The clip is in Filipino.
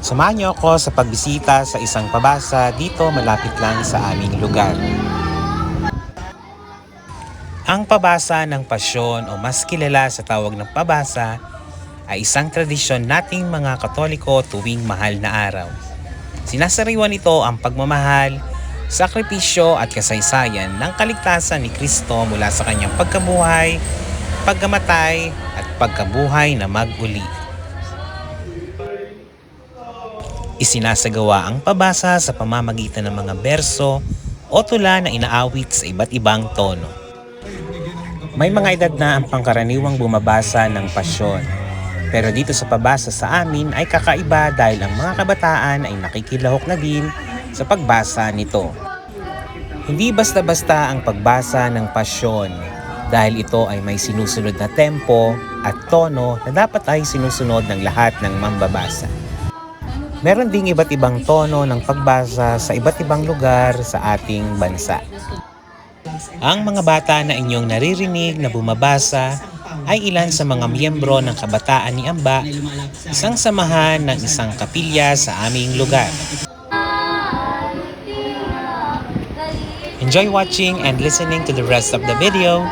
Samahan niyo ako sa pagbisita sa isang pabasa dito malapit lang sa aming lugar. Ang pabasa ng Pasyon o mas kilala sa tawag ng pabasa ay isang tradisyon nating mga Katoliko tuwing mahal na araw. Sinasariwan nito ang pagmamahal, sakripisyo at kasaysayan ng kaligtasan ni Kristo mula sa kanyang pagkabuhay, pagkamatay at pagkabuhay na mag-uli. Isinasagawa ang pabasa sa pamamagitan ng mga berso o tula na inaawit sa iba't ibang tono. May mga edad na ang pangkaraniwang bumabasa ng Pasyon. Pero dito sa pabasa sa amin ay kakaiba dahil ang mga kabataan ay nakikilahok na din sa pagbasa nito. Hindi basta-basta ang pagbasa ng Pasyon dahil ito ay may sinusunod na tempo at tono na dapat ay sinusunod ng lahat ng mambabasa. Meron ding iba't ibang tono ng pagbasa sa iba't ibang lugar sa ating bansa. Ang mga bata na inyong naririnig na bumabasa ay ilan sa mga miyembro ng Kabataan ni Amba, isang samahan ng isang kapilya sa aming lugar. Enjoy watching and listening to the rest of the video.